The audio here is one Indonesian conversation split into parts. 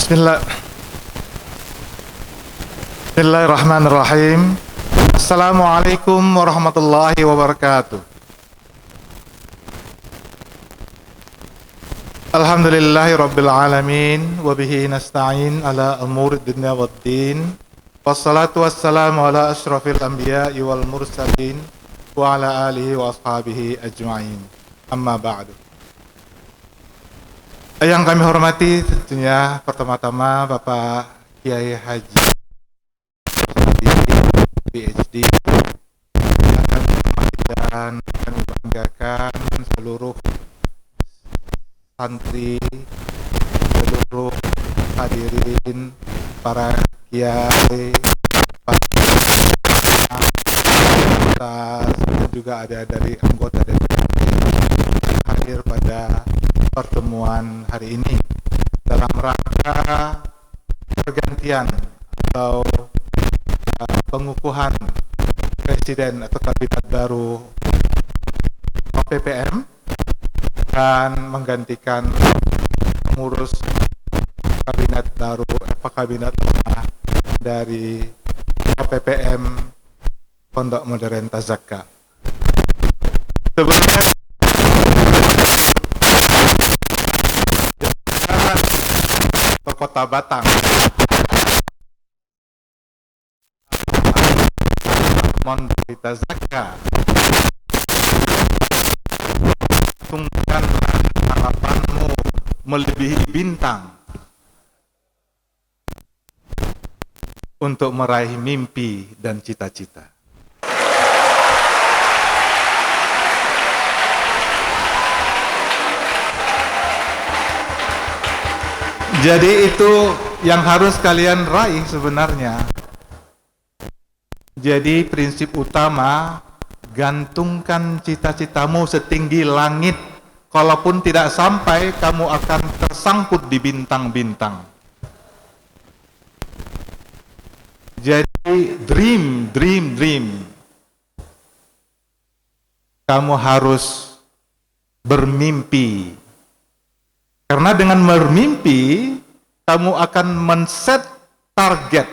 Bismillahirrahmanirrahim. Assalamualaikum warahmatullahi wabarakatuh. Alhamdulillahi rabbil alamin, wabihi nasta'in ala umurid dunya waddin. Wassalatu wassalamu ala ashrafil anbiya'i wal mursalin wa ala alihi wa ashabihi ajma'in. Amma ba'du. Yang kami hormati tentunya pertama-tama Bapak Kiai Haji PhD, dan kami banggakan seluruh santri, seluruh hadirin, para kiai, para dan juga ada dari anggota DPRD hadir pada pertemuan hari ini dalam rangka pergantian atau pengukuhan presiden atau kabinet baru OPPM dan menggantikan pengurus kabinet baru kabinet lama dari OPPM Pondok Modern Tazaka. Sebelumnya ke Kota Batang, Mondok Tazaka, tungganlah harapanmu melebihi bintang untuk meraih mimpi dan cita-cita. Jadi itu yang harus kalian raih sebenarnya. Jadi prinsip utama, gantungkan cita-citamu setinggi langit. Kalaupun tidak sampai, kamu akan tersangkut di bintang-bintang. Jadi dream. Kamu harus bermimpi. Karena dengan bermimpi, kamu akan men-set target,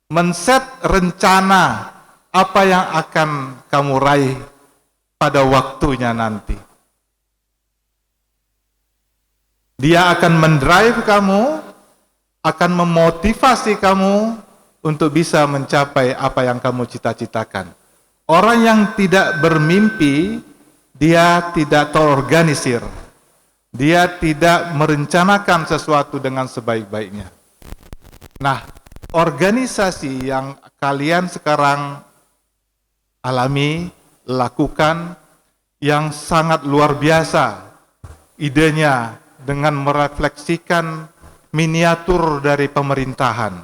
men-set rencana apa yang akan kamu raih pada waktunya nanti. Dia akan mendrive kamu, akan memotivasi kamu untuk bisa mencapai apa yang kamu cita-citakan. Orang yang tidak bermimpi, dia tidak terorganisir. Dia tidak merencanakan sesuatu dengan sebaik-baiknya. Nah, organisasi yang kalian sekarang alami, lakukan, yang sangat luar biasa idenya dengan merefleksikan miniatur dari pemerintahan,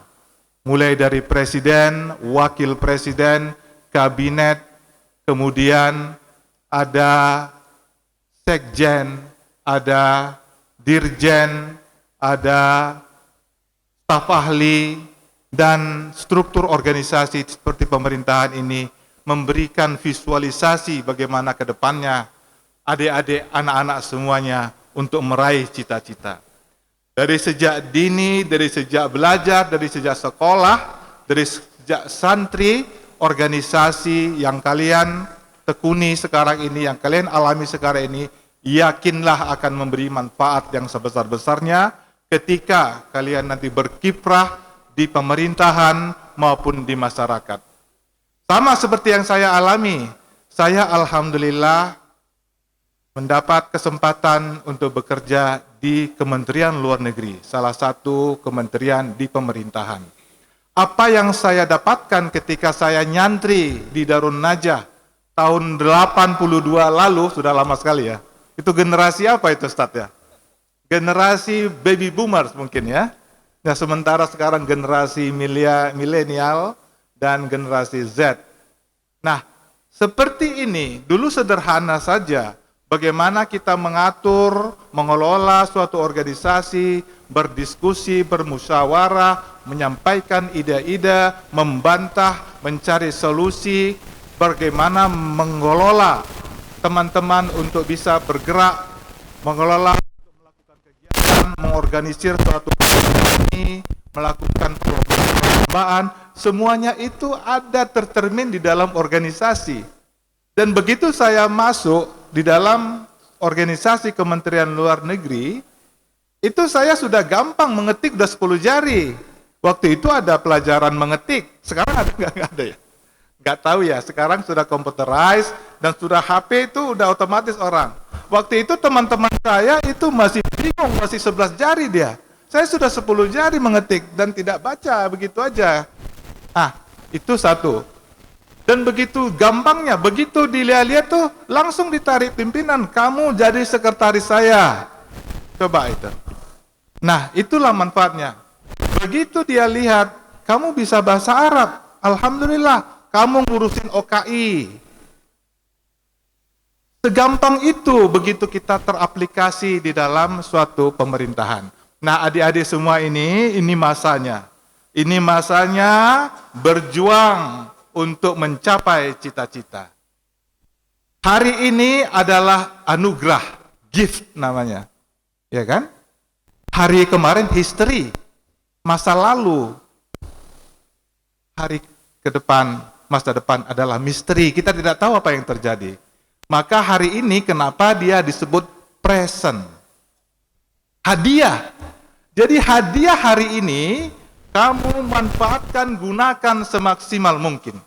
mulai dari presiden, wakil presiden, kabinet, kemudian ada sekjen, ada dirjen, ada staf ahli, dan struktur organisasi seperti pemerintahan ini memberikan visualisasi bagaimana ke depannya adik-adik, anak-anak semuanya untuk meraih cita-cita. Dari sejak dini, dari sejak belajar, dari sejak sekolah, dari sejak santri, organisasi yang kalian tekuni sekarang ini, yang kalian alami sekarang ini, yakinlah akan memberi manfaat yang sebesar-besarnya ketika kalian nanti berkiprah di pemerintahan maupun di masyarakat. Sama seperti yang saya alami, saya alhamdulillah mendapat kesempatan untuk bekerja di Kementerian Luar Negeri, salah satu kementerian di pemerintahan. Apa yang saya dapatkan ketika saya nyantri di Darun Najah tahun 82 lalu, sudah lama sekali ya. Itu generasi apa itu Ustaz ya? Generasi baby boomers mungkin ya. Nah, sementara sekarang generasi milenial dan generasi Z. Nah, seperti ini, dulu sederhana saja. Bagaimana kita mengatur, mengelola suatu organisasi, berdiskusi, bermusyawarah, menyampaikan ide-ide, membantah, mencari solusi, bagaimana mengelola teman-teman untuk bisa bergerak, mengelola, untuk melakukan kegiatan, mengorganisir suatu ini, melakukan perlombaan, semuanya itu ada tercermin di dalam organisasi. Dan begitu saya masuk di dalam organisasi Kementerian Luar Negeri, itu saya sudah gampang mengetik, udah 10 jari. Waktu itu ada pelajaran mengetik, sekarang ada nggak ada ya? Nggak tahu ya, sekarang sudah computerized dan sudah HP itu udah otomatis orang. Waktu itu teman-teman saya itu masih bingung, masih 11 jari dia. Saya sudah 10 jari mengetik dan tidak baca begitu aja. Itu satu. Dan begitu gampangnya, begitu dilihat-lihat tuh langsung ditarik pimpinan, kamu jadi sekretaris saya. Coba itu. Nah, itulah manfaatnya. Begitu dia lihat, kamu bisa bahasa Arab, alhamdulillah, kamu ngurusin OKI. Segampang itu begitu kita teraplikasi di dalam suatu pemerintahan. Nah, adik-adik semua ini masanya. Ini masanya berjuang untuk mencapai cita-cita. Hari ini adalah anugerah, gift namanya. Ya kan? Hari kemarin history, masa lalu. Hari ke depan, masa depan adalah misteri. Kita tidak tahu apa yang terjadi. Maka hari ini kenapa dia disebut present? Hadiah. Jadi hadiah hari ini kamu manfaatkan, gunakan semaksimal mungkin.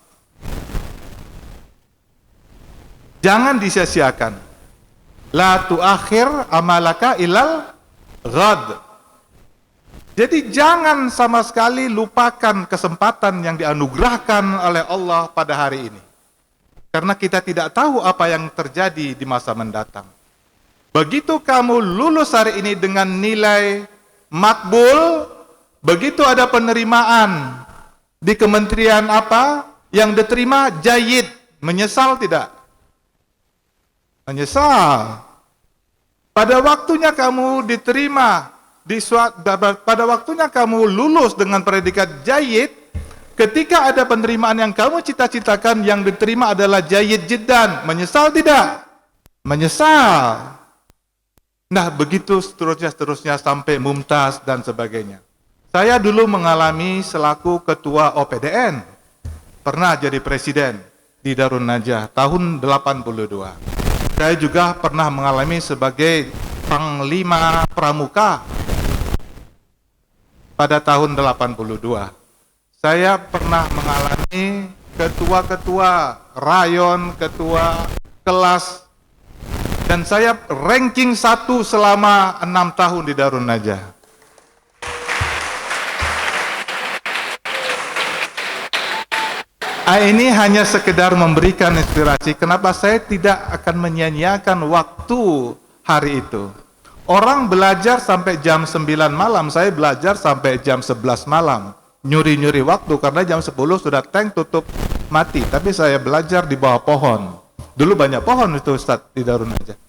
Jangan disia-siakan. La tuakhir amalaka ilal ghad. Jadi jangan sama sekali lupakan kesempatan yang dianugerahkan oleh Allah pada hari ini. Karena kita tidak tahu apa yang terjadi di masa mendatang. Begitu kamu lulus hari ini dengan nilai makbul, begitu ada penerimaan di kementerian apa, yang diterima jayyid, menyesal tidak? Menyesal. Pada waktunya kamu diterima, pada waktunya kamu lulus dengan predikat jayyid, ketika ada penerimaan yang kamu cita-citakan yang diterima adalah jayyid jiddan, menyesal tidak? Menyesal. Nah, begitu seterusnya sampai mumtaz dan sebagainya. Saya dulu mengalami selaku ketua OPDN, pernah jadi presiden di Darun Najah tahun 82. Saya juga pernah mengalami sebagai Panglima Pramuka pada tahun 82. Saya pernah mengalami ketua-ketua rayon, ketua kelas, dan saya ranking 1 selama 6 tahun di Darun Najah. Ini hanya sekedar memberikan inspirasi kenapa saya tidak akan menyia-nyiakan waktu hari itu. Orang belajar sampai jam 9 malam, saya belajar sampai jam 11 malam. Nyuri-nyuri waktu karena jam 10 sudah tank tutup mati, tapi saya belajar di bawah pohon. Dulu banyak pohon itu Ustaz di Darun Najah.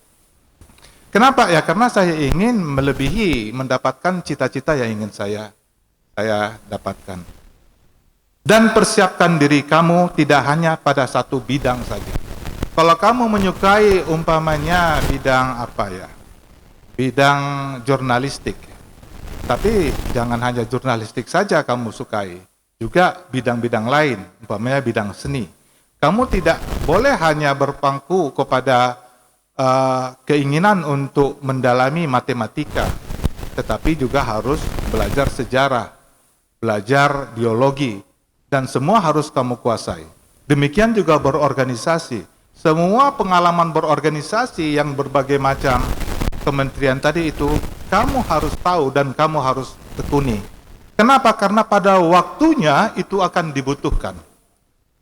Kenapa? Ya karena saya ingin melebihi, mendapatkan cita-cita yang ingin saya dapatkan. Dan persiapkan diri kamu tidak hanya pada satu bidang saja. Kalau kamu menyukai umpamanya bidang apa ya? Bidang jurnalistik. Tapi jangan hanya jurnalistik saja kamu sukai. Juga bidang-bidang lain, umpamanya bidang seni. Kamu tidak boleh hanya berpangku kepada keinginan untuk mendalami matematika, tetapi juga harus belajar sejarah, belajar biologi, dan semua harus kamu kuasai. Demikian juga berorganisasi. Semua pengalaman berorganisasi yang berbagai macam kementerian tadi itu, kamu harus tahu dan kamu harus tekuni. Kenapa? Karena pada waktunya itu akan dibutuhkan.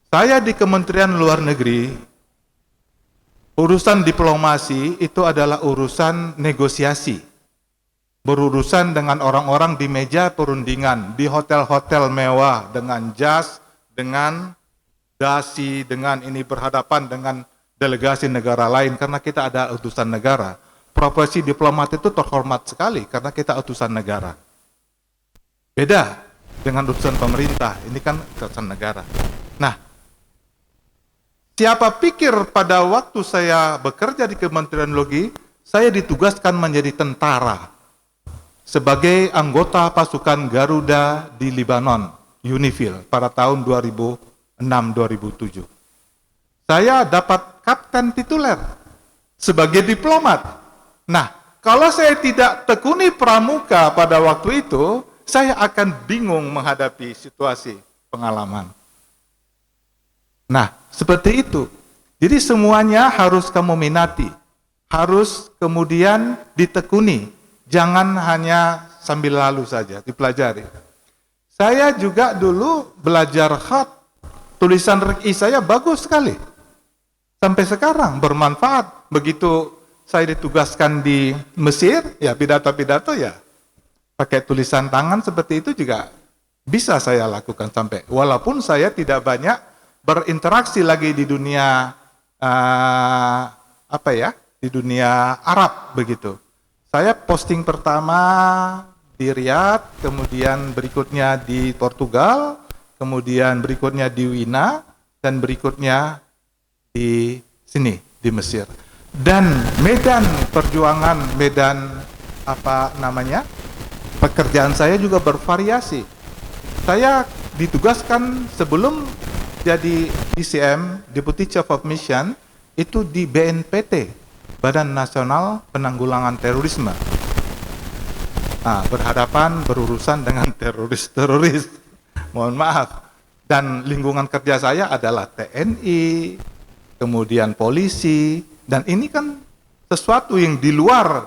Saya di Kementerian Luar Negeri, urusan diplomasi itu adalah urusan negosiasi. Berurusan dengan orang-orang di meja perundingan, di hotel-hotel mewah, dengan jas, dengan dasi, dengan ini berhadapan dengan delegasi negara lain, karena kita ada utusan negara. Profesi diplomat itu terhormat sekali, karena kita utusan negara. Beda dengan utusan pemerintah, ini kan utusan negara. Nah, siapa pikir pada waktu saya bekerja di Kementerian Logi, saya ditugaskan menjadi tentara. sebagai anggota pasukan Garuda di Lebanon, UNIFIL, pada tahun 2006-2007. Saya dapat kapten tituler sebagai diplomat. Nah, kalau saya tidak tekuni pramuka pada waktu itu, saya akan bingung menghadapi situasi pengalaman. Nah, seperti itu. Jadi semuanya harus kamu minati, harus kemudian ditekuni, jangan hanya sambil lalu saja, dipelajari. Saya juga dulu belajar khat, tulisan RI saya bagus sekali. Sampai sekarang bermanfaat. Begitu saya ditugaskan di Mesir, ya pidato-pidato ya pakai tulisan tangan seperti itu juga bisa saya lakukan sampai. Walaupun saya tidak banyak berinteraksi lagi di dunia di dunia Arab begitu. Saya posting pertama di Riyadh, kemudian berikutnya di Portugal, kemudian berikutnya di Wina, dan berikutnya di sini, di Mesir. Dan medan perjuangan, medan pekerjaan saya juga bervariasi. Saya ditugaskan sebelum jadi DCM, Deputy Chief of Mission, itu di BNPT, Badan Nasional Penanggulangan Terorisme. Nah, berurusan dengan teroris. Mohon maaf. Dan lingkungan kerja saya adalah TNI, kemudian polisi, dan ini kan sesuatu yang di luar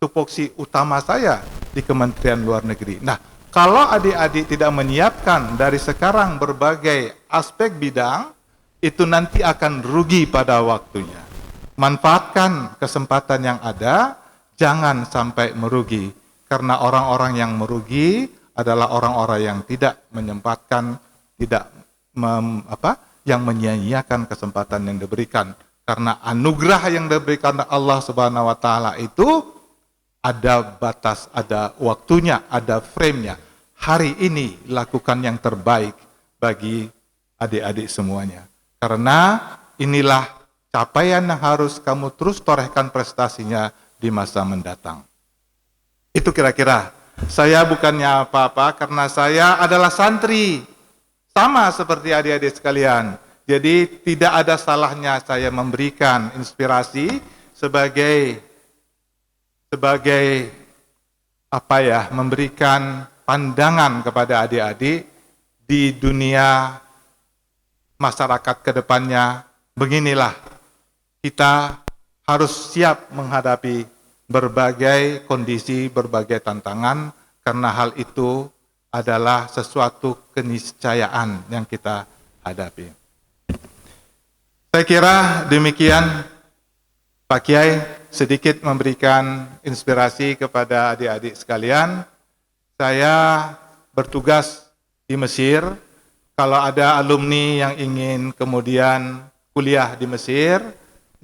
tupoksi utama saya di Kementerian Luar Negeri. Nah, kalau adik-adik tidak menyiapkan dari sekarang berbagai aspek bidang, itu nanti akan rugi pada waktunya. Manfaatkan kesempatan yang ada, jangan sampai merugi. Karena orang-orang yang merugi adalah orang-orang yang tidak menyempatkan, yang menyia-nyiakan kesempatan yang diberikan. Karena anugerah yang diberikan Allah Subhanahu wa taala itu ada batas, ada waktunya, ada frame-nya. Hari ini lakukan yang terbaik bagi adik-adik semuanya. Karena inilah capaian yang harus kamu terus torehkan prestasinya di masa mendatang. Itu kira-kira. Saya bukannya apa-apa karena saya adalah santri. Sama seperti adik-adik sekalian. Jadi tidak ada salahnya saya memberikan inspirasi sebagai memberikan pandangan kepada adik-adik di dunia masyarakat ke depannya. Beginilah, kita harus siap menghadapi berbagai kondisi, berbagai tantangan, karena hal itu adalah sesuatu keniscayaan yang kita hadapi. Saya kira demikian, Pak Kiai, sedikit memberikan inspirasi kepada adik-adik sekalian. Saya bertugas di Mesir. Kalau ada alumni yang ingin kemudian kuliah di Mesir,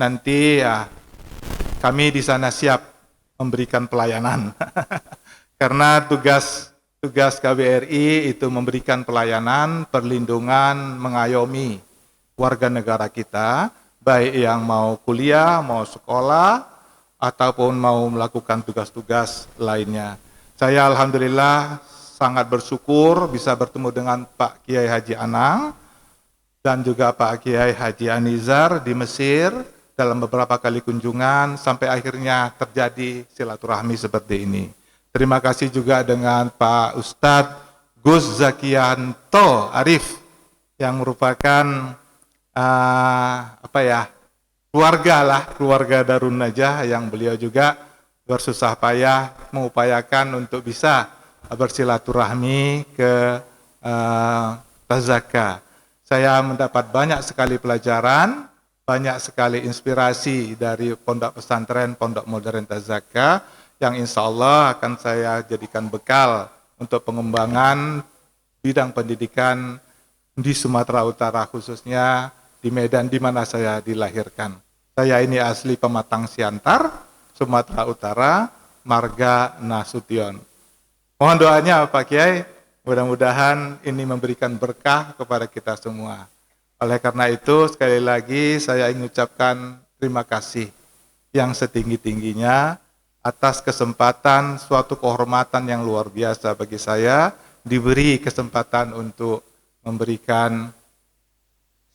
nanti ya kami di sana siap memberikan pelayanan. Karena tugas KBRI itu memberikan pelayanan, perlindungan, mengayomi warga negara kita, baik yang mau kuliah, mau sekolah, ataupun mau melakukan tugas-tugas lainnya. Saya alhamdulillah sangat bersyukur bisa bertemu dengan Pak Kiai Haji Anang dan juga Pak Kiai Haji Anizar di Mesir dalam beberapa kali kunjungan sampai akhirnya terjadi silaturahmi seperti ini. Terima kasih juga dengan Pak Ustadz Gus Zakianto Arif yang merupakan keluarga Darun Najah yang beliau juga bersusah payah mengupayakan untuk bisa bersilaturahmi ke Tazaka. Saya mendapat banyak sekali pelajaran, banyak sekali inspirasi dari pondok pesantren, pondok modern Tazaka, yang insya Allah akan saya jadikan bekal untuk pengembangan bidang pendidikan di Sumatera Utara, khususnya di Medan di mana saya dilahirkan. Saya ini asli Pematang Siantar, Sumatera Utara, Marga Nasution. Mohon doanya Pak Kiai, mudah-mudahan ini memberikan berkah kepada kita semua. Oleh karena itu, sekali lagi saya ingin ucapkan terima kasih yang setinggi-tingginya atas kesempatan suatu kehormatan yang luar biasa bagi saya diberi kesempatan untuk memberikan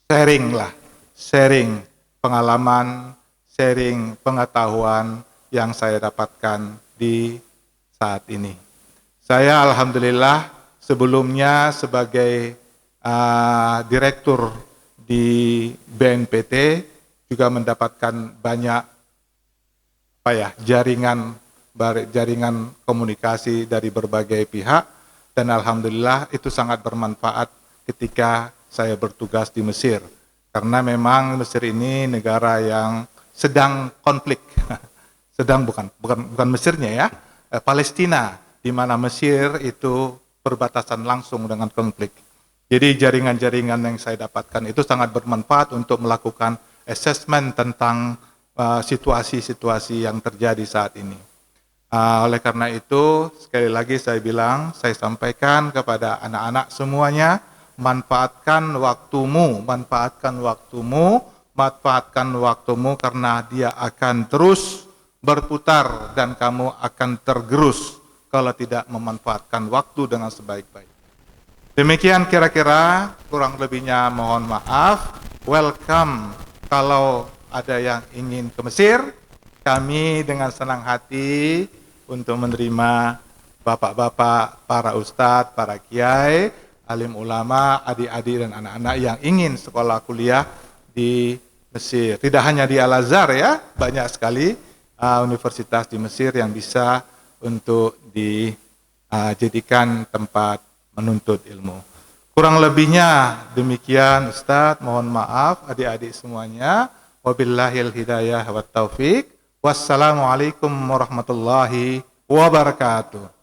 sharing pengalaman, sharing pengetahuan yang saya dapatkan di saat ini. Saya alhamdulillah sebelumnya sebagai direktur di BNPT juga mendapatkan banyak jaringan komunikasi dari berbagai pihak, dan alhamdulillah itu sangat bermanfaat ketika saya bertugas di Mesir, karena memang Mesir ini negara yang sedang konflik, bukan Mesirnya ya, Palestina, di mana Mesir itu berbatasan langsung dengan konflik. Jadi jaringan-jaringan yang saya dapatkan itu sangat bermanfaat untuk melakukan assessment tentang situasi-situasi yang terjadi saat ini. Oleh karena itu, sekali lagi saya sampaikan kepada anak-anak semuanya, manfaatkan waktumu karena dia akan terus berputar dan kamu akan tergerus kalau tidak memanfaatkan waktu dengan sebaik-baik. Demikian kira-kira, kurang lebihnya mohon maaf. Welcome kalau ada yang ingin ke Mesir, kami dengan senang hati untuk menerima bapak-bapak, para ustadz, para kiai, alim ulama, adik-adik dan anak-anak yang ingin sekolah kuliah di Mesir. Tidak hanya di Al-Azhar ya, banyak sekali universitas di Mesir yang bisa untuk dijadikan tempat menuntut ilmu. Kurang lebihnya demikian Ustadz, mohon maaf adik-adik semuanya. Wabillahil hidayah wa taufik. Wassalamualaikum warahmatullahi wabarakatuh.